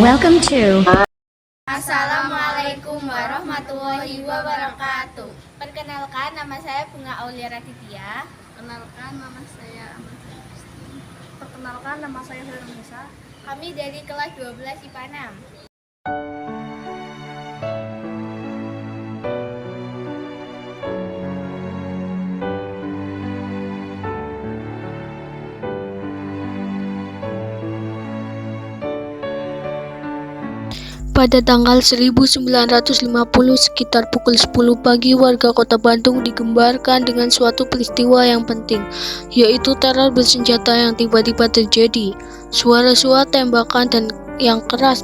Welcome to Assalamualaikum warahmatullahi wabarakatuh. Perkenalkan, nama saya Bunga Aulia Raditya. Perkenalkan, nama saya Amal. Perkenalkan, nama saya Herunisa. Kami dari kelas 12 IPA 6. Pada tanggal 1950 sekitar pukul 10 pagi, warga kota Bandung digembarkan dengan suatu peristiwa yang penting, yaitu teror bersenjata yang tiba-tiba terjadi. Suara-suara tembakan dan yang keras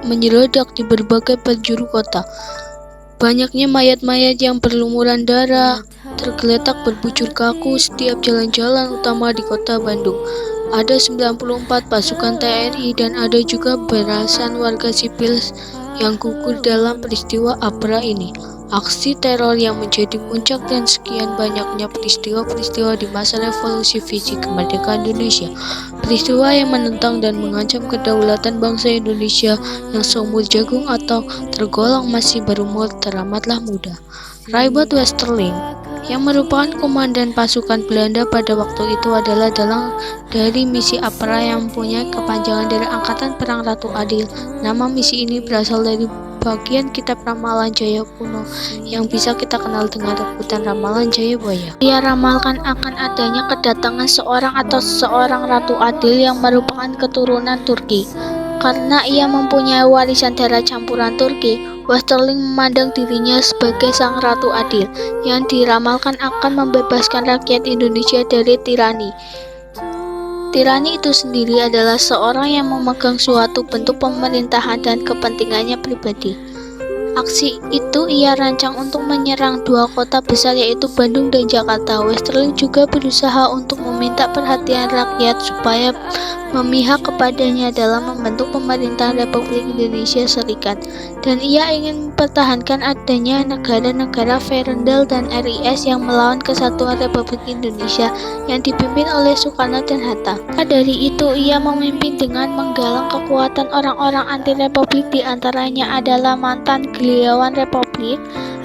menyeledak di berbagai penjuru kota. Banyaknya mayat-mayat yang berlumuran darah tergeletak berbujur kaku setiap jalan-jalan utama di kota Bandung. Ada 94 pasukan TNI dan ada juga belasan warga sipil yang gugur dalam peristiwa APRA ini. Aksi teror yang menjadi puncak dan sekian banyaknya peristiwa-peristiwa di masa revolusi fisik kemerdekaan Indonesia. Peristiwa yang menentang dan mengancam kedaulatan bangsa Indonesia yang seumur jagung atau tergolong masih berumur teramatlah muda. Raibot Westerling yang merupakan komandan pasukan Belanda pada waktu itu adalah dalang dari misi APRA yang mempunyai kepanjangan dari Angkatan Perang Ratu Adil. Nama misi ini berasal dari bagian kitab Ramalan Jaya kuno yang bisa kita kenal dengan rebutan Ramalan Jayabaya. Ia ramalkan akan adanya kedatangan seorang atau seorang Ratu Adil yang merupakan keturunan Turki. Karena ia mempunyai warisan darah campuran Turki, Westerling memandang dirinya sebagai sang Ratu Adil yang diramalkan akan membebaskan rakyat Indonesia dari tirani. Tirani itu sendiri adalah seorang yang memegang suatu bentuk pemerintahan dan kepentingannya pribadi. Aksi itu ia rancang untuk menyerang dua kota besar yaitu Bandung dan Jakarta. Westerling juga berusaha untuk meminta perhatian rakyat supaya memihak kepadanya dalam membentuk pemerintahan Republik Indonesia Serikat. Dan ia ingin mempertahankan adanya negara-negara Federal dan RIS yang melawan kesatuan Republik Indonesia yang dipimpin oleh Soekarno dan Hatta. Dari itu ia memimpin dengan menggalang kekuatan orang-orang anti Republik, diantaranya adalah mantan Gerilyawan Republik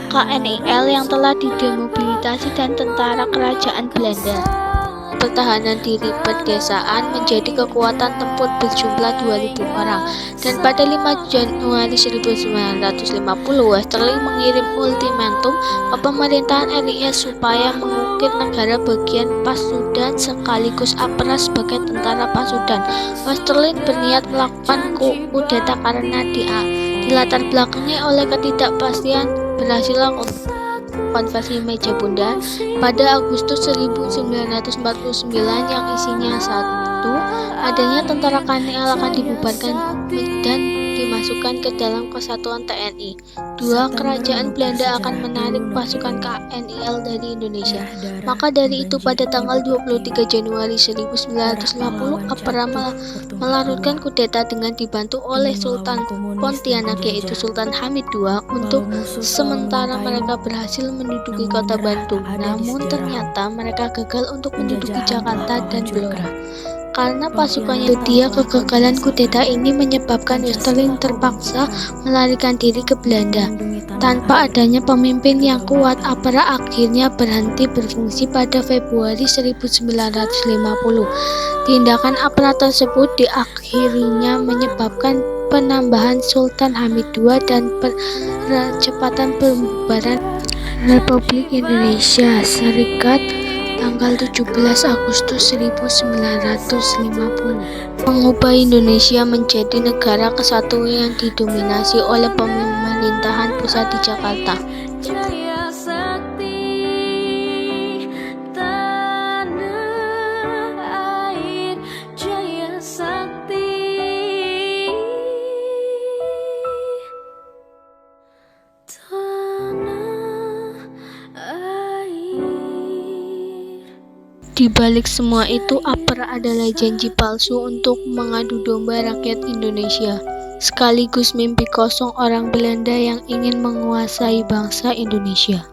KNIL yang telah didemobilisasi dan tentara kerajaan Belanda. Pertahanan diri pedesaan menjadi kekuatan tempur berjumlah 2.000 orang, dan pada 5 Januari 1950 Westerling mengirim ultimatum ke pemerintahan RIS supaya mengukir negara bagian Pasundan sekaligus APRA sebagai tentara Pasundan. Westerling berniat melakukan kudeta karena dilatar belakangi oleh ketidakpastian berhasilnya konversi meja bundar pada Agustus 1949 yang isinya satu, adanya tentara KNIL akan dibubarkan dan dimasukkan ke dalam kesatuan TNI. Dua, kerajaan Belanda akan menarik pasukan KNIL dari Indonesia. Maka dari itu pada tanggal 23 Januari 1950 APRA melarutkan kudeta dengan dibantu oleh Sultan Pontianak yaitu Sultan Hamid II. Untuk sementara mereka berhasil menduduki kota Bandung, namun ternyata mereka gagal untuk menduduki Jakarta dan Blora. Karena pasukannya dia, kegagalan kudeta ini menyebabkan Westerling terpaksa melarikan diri ke Belanda. Tanpa adanya pemimpin yang kuat, APRA akhirnya berhenti berfungsi pada Februari 1950. Tindakan APRA tersebut diakhirinya menyebabkan penambahan Sultan Hamid II dan percepatan pembubaran Republik Indonesia Serikat tanggal 17 Agustus 1950, mengubah Indonesia menjadi negara kesatuan yang didominasi oleh pemerintahan pusat di Jakarta. Di balik semua itu, APRA adalah janji palsu untuk mengadu domba rakyat Indonesia, sekaligus mimpi kosong orang Belanda yang ingin menguasai bangsa Indonesia.